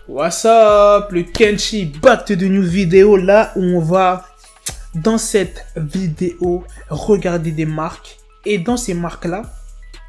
What's up, le Kenshi, back to the new vidéo, là où on va, dans cette vidéo, regarder des marques. Et dans ces marques-là,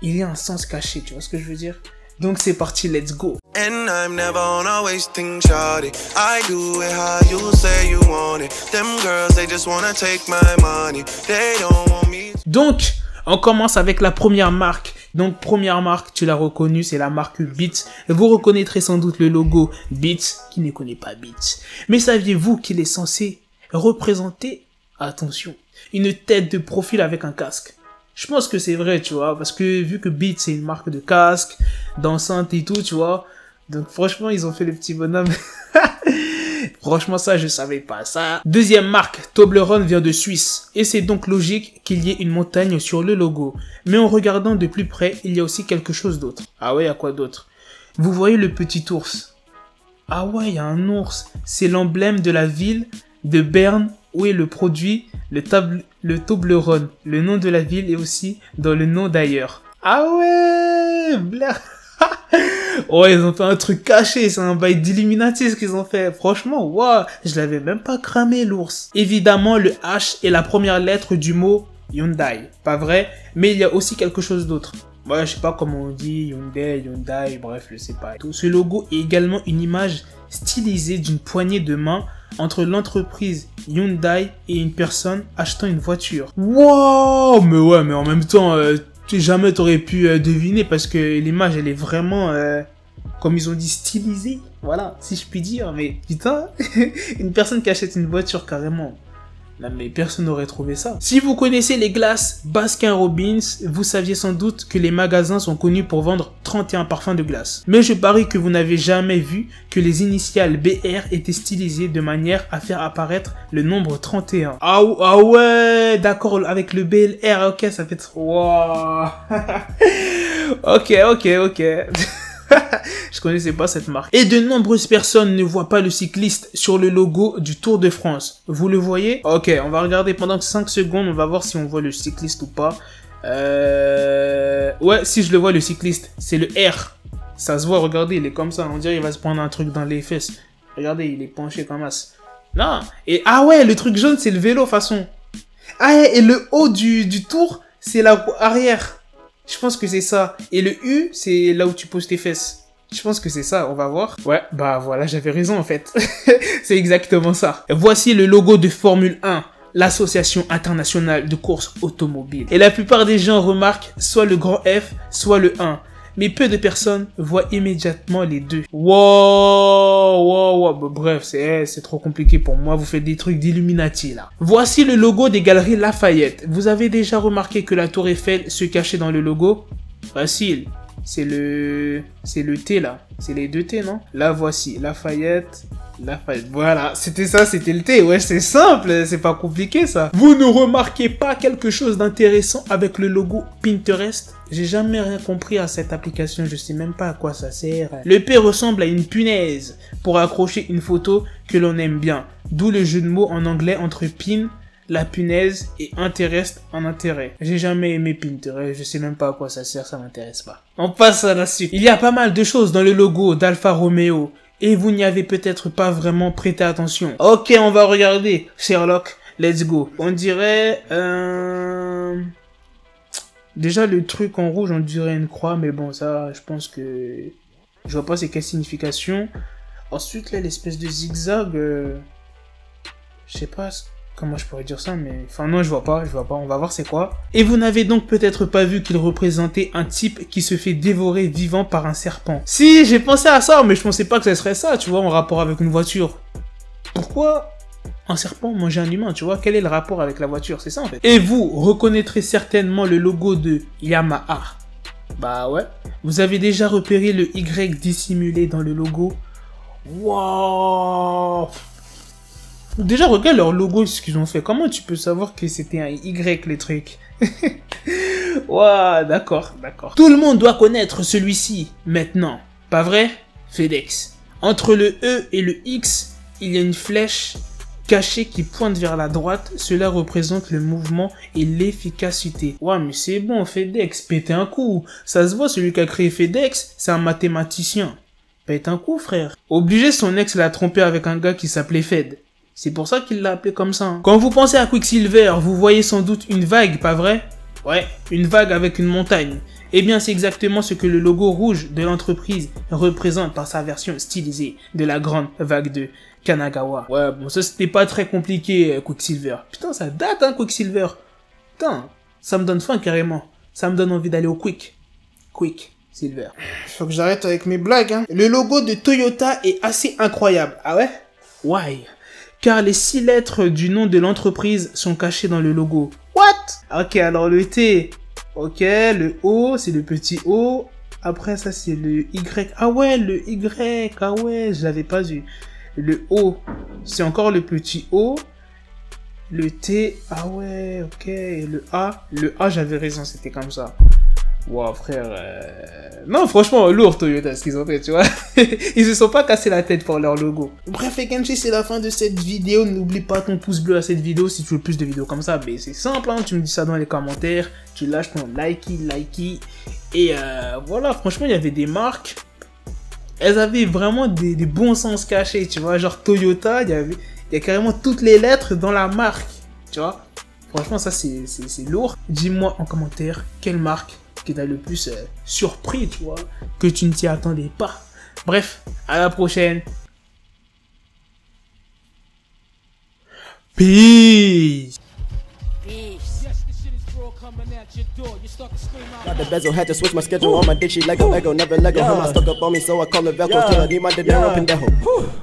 il y a un sens caché, tu vois ce que je veux dire? Donc c'est parti, let's go. And I'm never on a wasting shawty. I do it how you say you want it. Them girls, they just wanna take my money. They don't want me. Donc, on commence avec la première marque. Donc, première marque, tu l'as reconnue, c'est la marque Beats. Vous reconnaîtrez sans doute le logo Beats, qui ne connaît pas Beats. Mais saviez-vous qu'il est censé représenter, attention, une tête de profil avec un casque? Je pense que c'est vrai, tu vois, parce que vu que Beats, c'est une marque de casque, d'enceinte et tout, tu vois. Donc, franchement, ils ont fait le petit bonhomme. Franchement, ça, je savais pas ça. Deuxième marque, Toblerone vient de Suisse. Et c'est donc logique qu'il y ait une montagne sur le logo. Mais en regardant de plus près, il y a aussi quelque chose d'autre. Ah ouais, il y a quoi d'autre? Vous voyez le petit ours? Ah ouais, il y a un ours. C'est l'emblème de la ville de Berne où est le produit, le Toblerone. Le nom de la ville est aussi dans le nom d'ailleurs. Ah ouais, Blair. Oh, ils ont fait un truc caché, c'est un bail d'Illuminati ce qu'ils ont fait. Franchement, waouh, je l'avais même pas cramé l'ours. Évidemment, le H est la première lettre du mot Hyundai. Pas vrai, mais il y a aussi quelque chose d'autre. Ouais, je sais pas comment on dit, Hyundai, bref, je sais pas. Ce logo est également une image stylisée d'une poignée de main entre l'entreprise Hyundai et une personne achetant une voiture. Wow, mais ouais, mais en même temps... jamais t'aurais pu deviner parce que l'image elle est vraiment comme ils ont dit stylisée, voilà, si je puis dire. Mais putain, une personne qui achète une voiture carrément, non mais personne n'aurait trouvé ça. Si vous connaissez les glaces Baskin-Robbins, vous saviez sans doute que les magasins sont connus pour vendre 31 parfums de glace. Mais je parie que vous n'avez jamais vu que les initiales BR étaient stylisées de manière à faire apparaître le nombre 31. Ah ouais, d'accord, avec le BLR, ok, ça fait... Wow. Ok. Je connaissais pas cette marque. Et de nombreuses personnes ne voient pas le cycliste sur le logo du Tour de France. Vous le voyez? Ok, on va regarder pendant 5 secondes, on va voir si on voit le cycliste ou pas. Ouais, si je le vois le cycliste, c'est le R. Ça se voit, regardez, il est comme ça, on dirait qu'il va se prendre un truc dans les fesses. Regardez, il est penché comme as. Non, et ah ouais, le truc jaune, c'est le vélo, façon. Ah ouais, et le haut du tour, c'est la roue arrière. Je pense que c'est ça. Et le U, c'est là où tu poses tes fesses. Je pense que c'est ça, on va voir. Ouais, bah voilà, j'avais raison en fait. C'est exactement ça. Voici le logo de Formule 1, l'association internationale de course automobile. Et la plupart des gens remarquent soit le grand F, soit le 1. Mais peu de personnes voient immédiatement les deux. Wow. Bah, bref, c'est trop compliqué pour moi. Vous faites des trucs d'Illuminati, là. Voici le logo des Galeries Lafayette. Vous avez déjà remarqué que la tour Eiffel se cachait dans le logo? Facile. C'est le T, là. C'est les deux T, non? Là, voici. Lafayette. Voilà. C'était ça, c'était le T. Ouais, c'est simple. C'est pas compliqué, ça. Vous ne remarquez pas quelque chose d'intéressant avec le logo Pinterest? J'ai jamais rien compris à cette application, je sais même pas à quoi ça sert. Le P ressemble à une punaise pour accrocher une photo que l'on aime bien. D'où le jeu de mots en anglais entre pin, la punaise, et Interest en intérêt. J'ai jamais aimé Pinterest, je sais même pas à quoi ça sert, ça m'intéresse pas. On passe à la suite. Il y a pas mal de choses dans le logo d'Alfa Romeo et vous n'y avez peut-être pas vraiment prêté attention. Ok, on va regarder. Sherlock, let's go. On dirait... Déjà, le truc en rouge, on dirait une croix, mais bon, ça, je pense que... Je vois pas c'est quelle signification. Ensuite, là, l'espèce de zigzag... Je sais pas comment je pourrais dire ça, mais... Enfin, non, je vois pas, on va voir c'est quoi. Et vous n'avez donc peut-être pas vu qu'il représentait un type qui se fait dévorer vivant par un serpent. Si, j'ai pensé à ça, mais je pensais pas que ça serait ça, tu vois, en rapport avec une voiture. Pourquoi un serpent manger un humain, tu vois? Quel est le rapport avec la voiture? C'est ça, en fait. Et vous reconnaîtrez certainement le logo de Yamaha. Bah ouais. Vous avez déjà repéré le Y dissimulé dans le logo? Wow. Déjà, regarde leur logo, ce qu'ils ont fait. Comment tu peux savoir que c'était un Y, les trucs? Wow, d'accord. Tout le monde doit connaître celui-ci, maintenant. Pas vrai? FedEx. Entre le E et le X, il y a une flèche caché qui pointe vers la droite, cela représente le mouvement et l'efficacité. Ouais, mais c'est bon, FedEx, pétez un coup. Ça se voit, celui qui a créé FedEx, c'est un mathématicien. Pète un coup, frère. Obligé, son ex l'a trompé avec un gars qui s'appelait Fed. C'est pour ça qu'il l'a appelé comme ça. Hein. Quand vous pensez à Quicksilver, vous voyez sans doute une vague, pas vrai? Ouais, une vague avec une montagne. Eh bien, c'est exactement ce que le logo rouge de l'entreprise représente par sa version stylisée de la grande vague de Kanagawa. Ouais, bon, ça c'était pas très compliqué, Quicksilver. Putain, ça date, hein, Quicksilver. Putain, ça me donne faim carrément. Ça me donne envie d'aller au Quicksilver. Faut que j'arrête avec mes blagues, hein. Le logo de Toyota est assez incroyable. Ah ouais? Why? Car les 6 lettres du nom de l'entreprise sont cachées dans le logo. What? Ok, alors le T. Ok, le O, c'est le petit O. Après, ça, c'est le Y. Ah ouais, le Y. Ah ouais, je l'avais pas vu. Le O, c'est encore le petit O. Le T, ah ouais, ok. Et le A, j'avais raison, c'était comme ça. Wow, frère. Non, franchement, lourd Toyota, ce qu'ils ont fait, tu vois. Ils se sont pas cassés la tête pour leur logo. Bref, Kenshi, c'est la fin de cette vidéo. N'oublie pas ton pouce bleu à cette vidéo si tu veux plus de vidéos comme ça. Mais c'est simple, hein. Tu me dis ça dans les commentaires. Tu lâches ton likey. Et voilà, franchement, il y avait des marques. Elles avaient vraiment des bons sens cachés, tu vois. Genre Toyota, il y a carrément toutes les lettres dans la marque, tu vois. Franchement, ça, c'est lourd. Dis-moi en commentaire quelle marque qui t'a le plus surpris, tu vois, que tu ne t'y attendais pas. Bref, à la prochaine. Peace. Got the bezel, had to switch my schedule. On my dick, she Lego, never Lego. Him, I stuck up on me, so I call her Velcro. Till I need my dinero pendejo.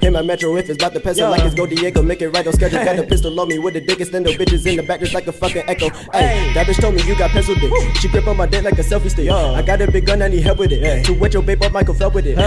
Him, my metro, if it's about to peso, like it's Go Diego, make it right on schedule. Got a pistol on me with the dick extendo, bitches in the back just like a fucking echo. Hey, that bitch told me you got pencil dick. She grip on my dick like a selfie stick. I got a big gun, I need help with it. To wet your babe up, Michael fell with it.